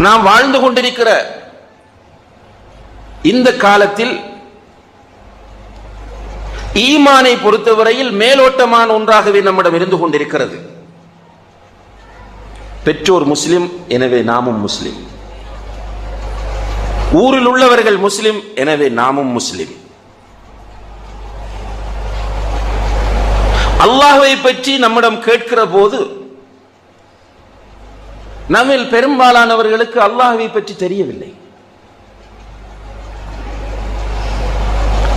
நாம் வாழ்ந்து கொண்டிருக்கிற இந்த காலத்தில் ஈமானை பொறுத்தவரையில் மேலோட்டமான ஒன்றாகவே நம்மிடம் இருந்து கொண்டிருக்கிறது. பெற்றோர் முஸ்லிம், எனவே நாமும் முஸ்லிம். ஊரில் உள்ளவர்கள் முஸ்லிம், எனவே நாமும் முஸ்லிம். அல்லாஹ்வை பற்றி நம்மிடம் கேட்கிற போது நம்மில் பெரும்பாலானவர்களுக்கு அல்லாஹ்வை பற்றி தெரியவில்லை.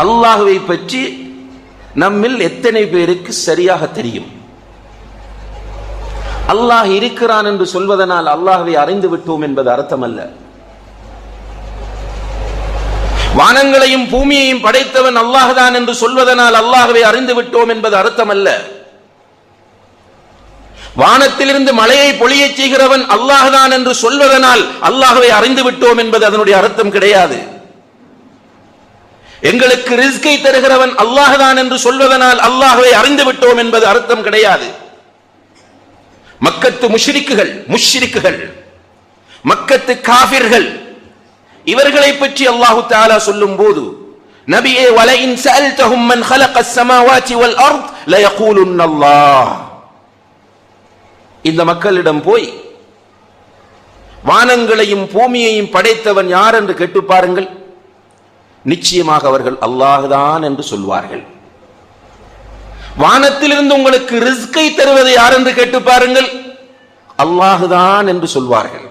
அல்லாஹ்வை பற்றி நம்மில் எத்தனை பேருக்கு சரியாக தெரியும்? அல்லாஹ் இருக்கிறான் என்று சொல்வதனால் அல்லாஹ்வை அறிந்து விட்டோம் என்பது அர்த்தம் அல்ல. வானங்களையும் பூமியையும் படைத்தவன் அல்லாஹ்தான் என்று சொல்வதனால் அல்லாஹ்வை அறிந்து விட்டோம் என்பது அர்த்தம் அல்ல. வானத்திலிருந்து மழையை பொழியச் செய்கிறவன் அல்லாஹ்தான் என்று சொல்வதனால் அல்லாஹ்வை அறிந்து விட்டோம் என்பது அதனுடைய அர்த்தம் கிடையாது. எங்களுக்கு ரிஸ்கை தருகிறவன் அல்லாஹ்தான் என்று சொல்வதனால் அல்லாஹ்வை அறிந்து விட்டோம் என்பது அர்த்தம் கிடையாது. மக்கத்து முஷ்ரிக்குகள், மக்கத்து காஃபிர்கள், இவர்களை பற்றி அல்லாஹ் தஆலா சொல்லும் போது, நபியே வலஇன் சஅல்தஹும் மன் خلقஸ் ஸமாவாதி வல் அர்த் லயகூலுன் அல்லாஹ், இந்த மக்களிடம் போய் வானங்களையும் பூமியையும் படைத்தவன் யார் என்று கேட்டு பாருங்கள், நிச்சயமாக அவர்கள் அல்லாஹ்தான் என்று சொல்வார்கள். வானத்திலிருந்து உங்களுக்கு ரிஸ்கை தருவது யார் என்று கேட்டு பாருங்கள், அல்லாஹ்தான் என்று சொல்வார்கள்.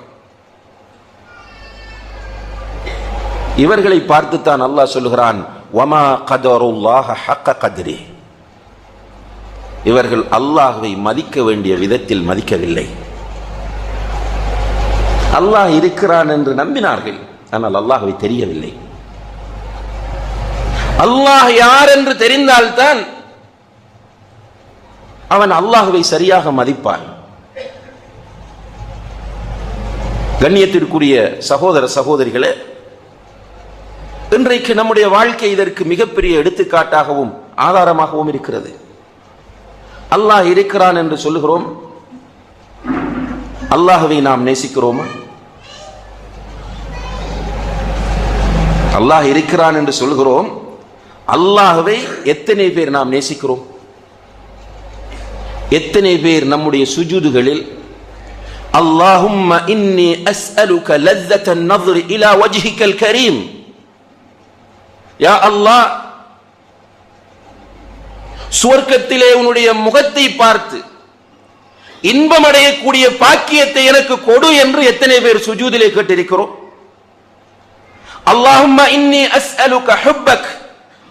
இவர்களை பார்த்துத்தான் அல்லாஹ் சொல்கிறான், வமா கதருல்லாஹ ஹக்க கத்ரி, இவர்கள் அல்லாஹ்வை மதிக்க வேண்டிய விதத்தில் மதிக்கவில்லை. அல்லாஹ் இருக்கிறான் என்று நம்பினார்கள், ஆனால் அல்லாஹ்வை தெரியவில்லை. அல்லாஹ் யார் என்று தெரிந்தால்தான் அவன் அல்லாஹ்வை சரியாக மதிப்பான். கண்ணியத்திற்குரிய சகோதர சகோதரிகளே, இன்றைக்கு நம்முடைய வாழ்க்கை இதற்கு மிகப்பெரிய எடுத்துக்காட்டாகவும் ஆதாரமாகவும் இருக்கிறது. அல்லாஹ் இருக்கிறான் என்று சொல்லுகிறோம், அல்லாஹ்வை நாம் நேசிக்கிறோமா? அல்லாஹ் இருக்கிறான் என்று சொல்கிறோம், அல்லாஹ்வை எத்தனை பேர் நாம் நேசிக்கிறோம்? எத்தனை பேர் நம்முடைய சுஜூதுகளில் அல்லாஹும்ம இன்னி அஸ்அலுக லzzatan நظر இலா வஜ்ஹிகல் கரீம், யா அல்லாஹ், சுவர்க்கத்திலே உன்னுடைய முகத்தை பார்த்து இன்பமடையக்கூடிய பாக்கியத்தை எனக்கு கொடு என்று எத்தனை பேர் சுஜூதிலே கேட்டிருக்கிறோம்? அல்லாஹும்ம இன்னி அஸ்அலுக ஹுப்பக்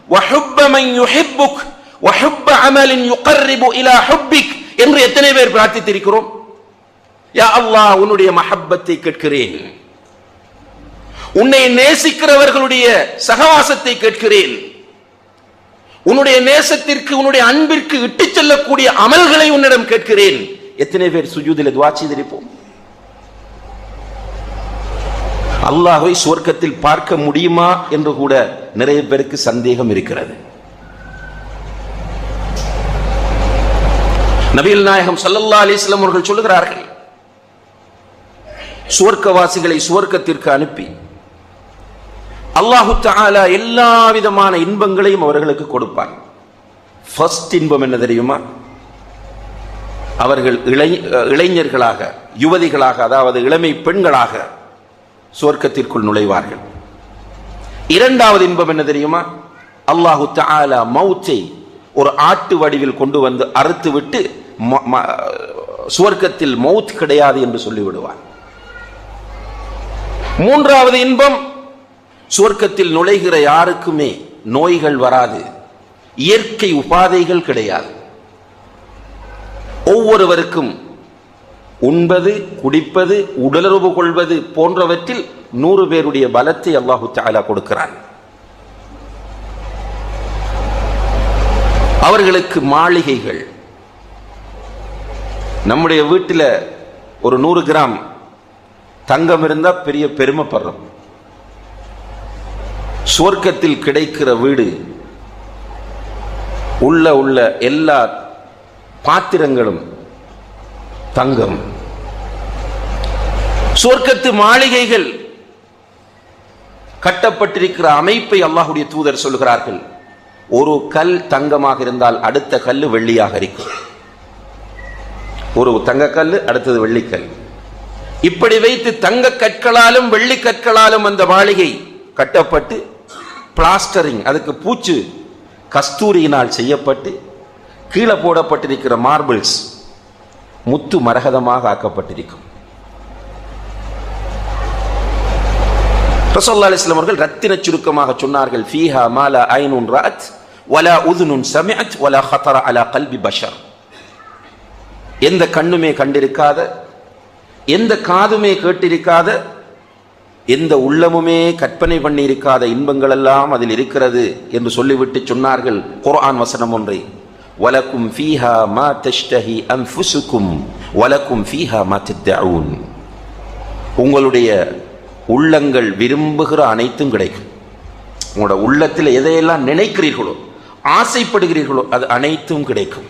வ ஹுப்ப மன் யுஹிப்புக் வ ஹுப்ப அமலின் யுகர்ரிபு இலா ஹுப்பிக் என்று எத்தனை பேர் பிரார்த்தித்திருக்கிறோம்? யா அல்லாஹ், உன்னுடைய மஹப்பத்தை கேட்கிறேன், உன்னை நேசிக்கிறவர்களுடைய சகவாசத்தை கேட்கிறேன், உன்னுடைய நேசத்திற்கு உன்னுடைய அன்பிற்கு இட்டுச் செல்லக்கூடிய அமல்களை உன்னிடம் கேட்கிறேன். எத்தனை பேர் சுஜூதில் துஆ செய்திருப்போம்? அல்லாஹ்வை சுவர்க்கத்தில் பார்க்க முடியுமா என்று கூட நிறைய பேருக்கு சந்தேகம் இருக்கிறது. நபிகள் நாயகம் ஸல்லல்லாஹு அலைஹி வஸல்லம் அவர்கள் சொல்லுகிறார்கள், சுவர்க்கவாசிகளை சுவர்க்கத்திற்கு அனுப்பி அல்லாஹு தஆலா எல்லா விதமான இன்பங்களையும் அவர்களுக்கு கொடுப்பான். ஃபர்ஸ்ட் இன்பம் என்ன தெரியுமா? அவர்கள் இளைஞர்களாக, யுவதிகளாக, அதாவது இளமை பெண்களாக சுவர்க்கத்திற்குள் நுழைவார்கள். இரண்டாவது இன்பம் என்ன தெரியுமா? அல்லாஹு தஆலா மௌத்தை ஒரு ஆட்டு வடிவில் கொண்டு வந்து அறுத்து விட்டு சுவர்க்கத்தில் மௌத் கிடையாது என்று சொல்லிவிடுவார். மூன்றாவது இன்பம், சுவர்க்கத்தில் நுழைகிற யாருக்குமே நோய்கள் வராது, இயற்கை உபாதைகள் கிடையாது. ஒவ்வொருவருக்கும் உண்பது, குடிப்பது, உடலுறவு கொள்வது போன்றவற்றில் 100 பேருடைய பலத்தை அல்லாஹு தஆலா கொடுக்கிறான். அவர்களுக்கு மாளிகைகள். நம்முடைய வீட்டில் ஒரு 100 கிராம் தங்கம் இருந்தா பெரிய பெருமைப்படுறோம். சுவர்க்கத்தில் கிடைக்கிற வீடு உள்ள எல்லா பாத்திரங்களும் தங்கம். சொர்க்கத்து மாளிகைகள் கட்டப்பட்டிருக்கிற அமைப்பை அல்லாஹ்வுடைய தூதர் சொல்கிறார்கள். ஒரு கல் தங்கமாக இருந்தால் அடுத்த கல் வெள்ளியாக இருக்கும். ஒரு தங்க கல் அடுத்தது வெள்ளிக்கல். இப்படி வைத்து தங்க கற்களாலும் வெள்ளி கற்களாலும் அந்த மாளிகை கட்டப்பட்டு பிளாஸ்டரிங், அதுக்கு பூச்சு கஸ்தூரியினால் செய்யப்பட்டு கீழே போடப்பட்டிருக்கிற மார்பிள்ஸ் முத்து மரகதமாக ஆக்கப்பட்டிருக்கும். ரசூலுல்லாஹி அலைஹி வஸல்லம் அவர்கள் ரத்தின சுருக்கமாக சொன்னார்கள், ஃபீஹா மா லா ஐனுன் ரஅத் வலா உதுனுன் சமிஅத் வலா ஹதர அலா கல்பி பஷர். எந்த கண்ணுமே கண்டிருக்காத, எந்த காதுமே கேட்டிருக்காத, எந்த உள்ளமுமே கற்பனை பண்ணி இருக்காத இன்பங்கள் எல்லாம் அதில் இருக்கிறது என்று சொல்லிவிட்டு சொன்னார்கள் குர்ஆன் வசனம் ஒன்றை, வலக்கும் ஃபீஹா மா தஷ்தஹி அன்ஃபுசுக்கும் வலக்கும் ஃபீஹா மா தத்ஊன். உங்களுடைய உள்ளங்கள் விரும்புகிற அனைத்தும் கிடைக்கும். உங்களோட உள்ளத்தில் எதையெல்லாம் நினைக்கிறீர்களோ, ஆசைப்படுகிறீர்களோ அது அனைத்தும் கிடைக்கும்.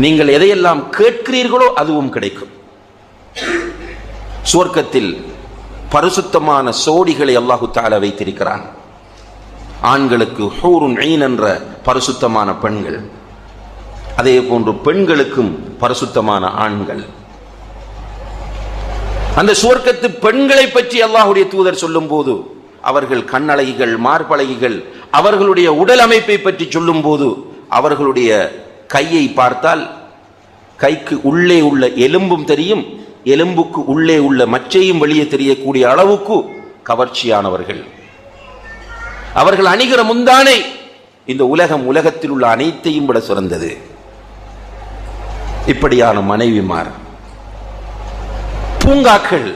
நீங்கள் எதையெல்லாம் கேட்கிறீர்களோ அதுவும் கிடைக்கும். சுவர்க்கத்தில் பரிசுத்தமான சோடிகளை அல்லாஹு தஆலா வைத்திருக்கிறான். ஆண்களுக்கு ஹூருன் ஈன் என்ற பரிசுத்தமான பெண்கள், அதே போன்று பெண்களுக்கும் பரிசுத்தமான ஆண்கள். அந்த சுவர்க்கத்து பெண்களை பற்றி அல்லாஹ்வுடைய தூதர் சொல்லும் போது அவர்கள் கண்ணழகிகள், மார்பழகிகள், அவர்களுடைய உடல் அமைப்பை பற்றி சொல்லும் போது அவர்களுடைய கையை பார்த்தால் கைக்கு உள்ளே உள்ள எலும்பும் தெரியும், எலும்புக்கு உள்ளே உள்ள மச்சையும் வெளியே தெரியக்கூடிய அளவுக்கு கவர்ச்சியானவர்கள். அவர்கள் அணிகிற முந்தானை இந்த உலகத்தில் உள்ள அனைத்தையும் விட சிறந்தது. இப்படியான மனைவிமார். பூங்காக்கள்,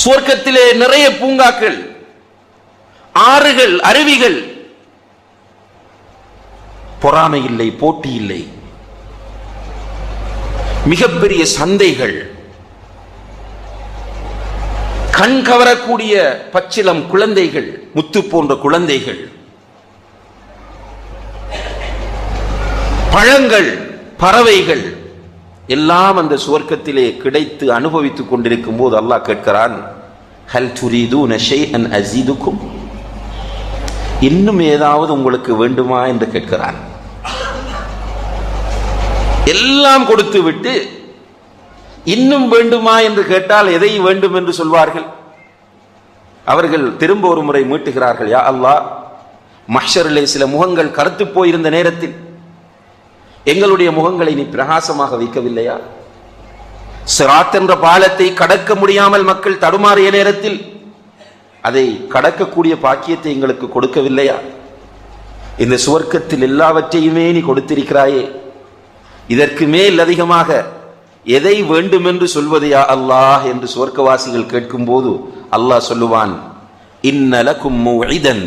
சுவர்க்கத்திலே நிறைய பூங்காக்கள், ஆறுகள், அருவிகள். பொறாமை இல்லை, போட்டி இல்லை. மிகப்பெரிய சந்தைகள், கண் கவரக்கூடிய பச்சிலம் குழந்தைகள், முத்து போன்ற குழந்தைகள், பழங்கள், பறவைகள் எல்லாம் அந்த சுவர்க்கத்திலே கிடைத்து அனுபவித்துக் கொண்டிருக்கும் போது அல்லாஹ் கேட்கிறான், ஹல் துரீதுன ஷைஅன் அஸீதுக்கும், இன்னும் ஏதாவது உங்களுக்கு வேண்டுமா என்று கேட்கிறான். எல்லாம் கொடுத்து விட்டு இன்னும் வேண்டுமா என்று கேட்டால் எதை வேண்டும் என்று சொல்வார்கள்? அவர்கள் திரும்ப ஒரு முறை மீட்டுகிறார்கள், யா அல்லாஹ், மஹ்ஷரிலே சில முகங்கள் கருத்து போயிருந்த நேரத்தில் எங்களுடைய முகங்களை நீ பிரகாசமாக வைக்கவில்லையா? சிராத் என்ற பாலத்தை கடக்க முடியாமல் மக்கள் தடுமாறிய நேரத்தில் அதை கடக்கக்கூடிய பாக்கியத்தை எங்களுக்கு கொடுக்கவில்லையா? இந்த சுவர்க்கத்தில் எல்லாவற்றையுமே நீ கொடுத்திருக்கிறாயே, இதற்கு மேல் அதிகமாக எதை வேண்டும் என்று சொல்வது யா அல்லாஹ் என்று சுவர்க்கவாசிகள் கேட்கும் போது அல்லாஹ் சொல்லுவான், இன்ன லகும் மௌஇதன்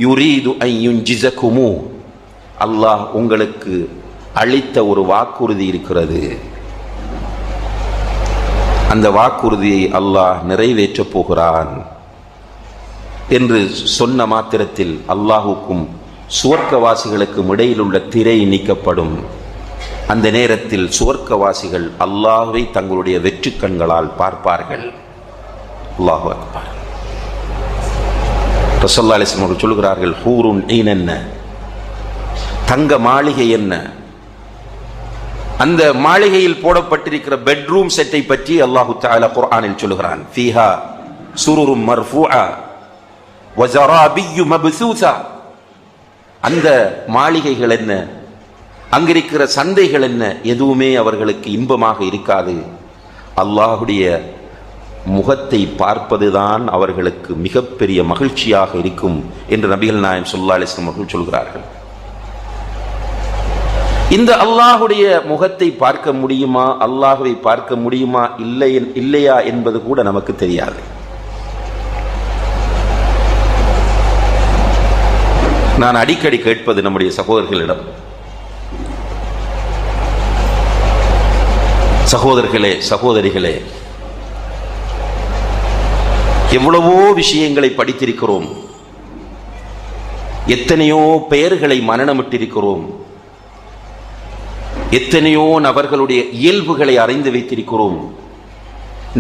யுரீது அன் யுன்ஜிஸகுமு, அல்லாஹ் உங்களுக்கு அளித்த ஒரு வாக்குறுதி இருக்கிறது. அந்த வாக்குறுதியை அல்லாஹ் நிறைவேற்றப் போகிறான் என்று சொன்ன மாத்திரத்தில் அல்லாஹுக்கும் சுவர்க்கவாசிகளுக்கும் இடையில் உள்ள திரை நீக்கப்படும். அந்த நேரத்தில் சுவர்க்கவாசிகள் அல்லாஹ்வை தங்களுடைய வெற்று கண்களால் பார்ப்பார்கள். அல்லாஹு அக்பர். ரசூலுல்லாஹி அலைஹி வஸல்லம் சொல்கிறார்கள், ஹூருன் ஈன் என்ன, தங்க மாளிகை என்ன. அந்த மாளிகையில் போடப்பட்டிருக்கிற பெட்ரூம் செட்டை பற்றி அல்லாஹு தஆலா குர்ஆனில் சொல்கிறான், ஃபீஹா சுருரும் மர்ஃபூஆ வ ஸராபிய்யு மப்சூஸா. அந்த மாளிகைகள் என்ன, அங்கிருக்கிற சந்தைகள் என்ன, எதுவுமே அவர்களுக்கு இன்பமாக இருக்காது. அல்லாஹ்வுடைய முகத்தை பார்ப்பதுதான் அவர்களுக்கு மிகப்பெரிய மகிழ்ச்சியாக இருக்கும் என்று நபிகள் நாயகம் ஸல்லல்லாஹு அலைஹி வஸல்லம் அவர்கள் சொல்கிறார்கள். இந்த அல்லாஹ்வுடைய முகத்தை பார்க்க முடியுமா, அல்லாஹ்வை பார்க்க முடியுமா இல்லையா என்பது கூட நமக்கு தெரியாது. நான் அடிக்கடி கேட்பது நம்முடைய சகோதரர்களிடம், சகோதரர்களே, சகோதரிகளே, எவ்வளவோ விஷயங்களை படித்திருக்கிறோம், எத்தனையோ பெயர்களை மனனமிட்டிருக்கிறோம். எத்தனையோ நபர்களுடைய இயல்புகளை அறிந்து வைத்திருக்கிறோம்.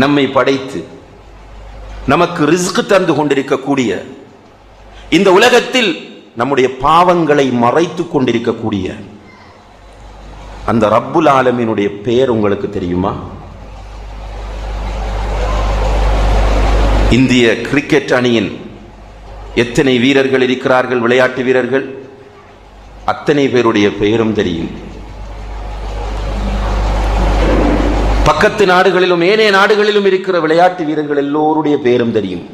நம்மை படைத்து நமக்கு ரிஸ்க் தந்து கொண்டிருக்கக்கூடிய இந்த உலகத்தில் நம்முடைய பாவங்களை மறைத்து கொண்டிருக்கக்கூடிய அந்த ரப்புல் ஆலமீனுடைய பெயர் உங்களுக்கு தெரியுமா? இந்திய கிரிக்கெட் அணியின் எத்தனை வீரர்கள் இருக்கிறார்கள், விளையாட்டு வீரர்கள், அத்தனை பேருடைய பெயரும் தெரியும். பக்கத்து நாடுகளிலும் ஏனைய நாடுகளிலும் இருக்கிற விளையாட்டு வீரர்கள் எல்லோருடைய பெயரும் தெரியும்.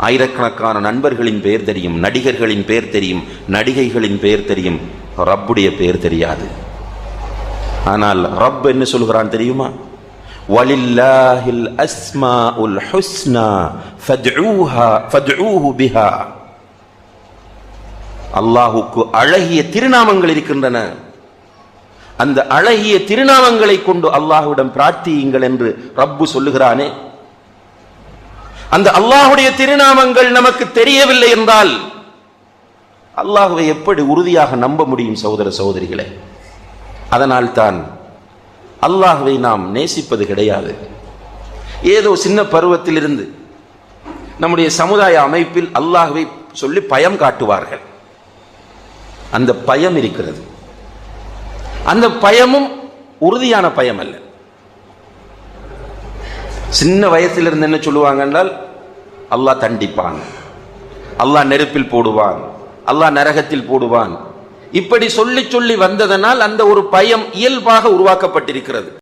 ஆயிரக்கணக்கான நண்பர்களின் பெயர் தெரியும், நடிகர்களின் பெயர் தெரியும், நடிகைகளின் பெயர் தெரியும். ரப்புடைய பெயர் தெரியாது. ஆனால் ரப் என்ன சொல்கிறான் தெரியுமா? வலில்லாஹில் அஸ்மாஉல் ஹுஸ்னா ஃபத்ஊஹு பிஹா. அல்லாஹ்வுக்கு அழகிய திருநாமங்கள் இருக்கின்றன. அந்த அழகிய திருநாமங்களை கொண்டு அல்லாஹ்விடம் பிரார்த்தியுங்கள் என்று ரப்பு சொல்லுகிறானே. அந்த அல்லாஹ்வுடைய திருநாமங்கள் நமக்கு தெரியவில்லை என்றால் அல்லாஹ்வை எப்படி உறுதியாக நம்ப முடியும்? சகோதர சகோதரிகளே, அதனால் தான் அல்லாஹ்வை நாம் நேசிப்பது கிடையாது. ஏதோ சின்ன பருவத்திலிருந்து நம்முடைய சமுதாய அமைப்பில் அல்லாஹ்வை சொல்லி பயம் காட்டுவார்கள். அந்த பயம் இருக்கிறது. அந்த பயமும் உறுதியான பயம் அல்ல. சின்ன வயசிலிருந்து என்ன சொல்லுவாங்க என்றால், அல்லாஹ் தண்டிப்பான், அல்லாஹ் நெருப்பில் போடுவான், அல்லாஹ் நரகத்தில் போடுவான். இப்படி சொல்லி சொல்லி வந்ததனால் அந்த ஒரு பயம் இயல்பாக உருவாக்கப்பட்டிருக்கிறது.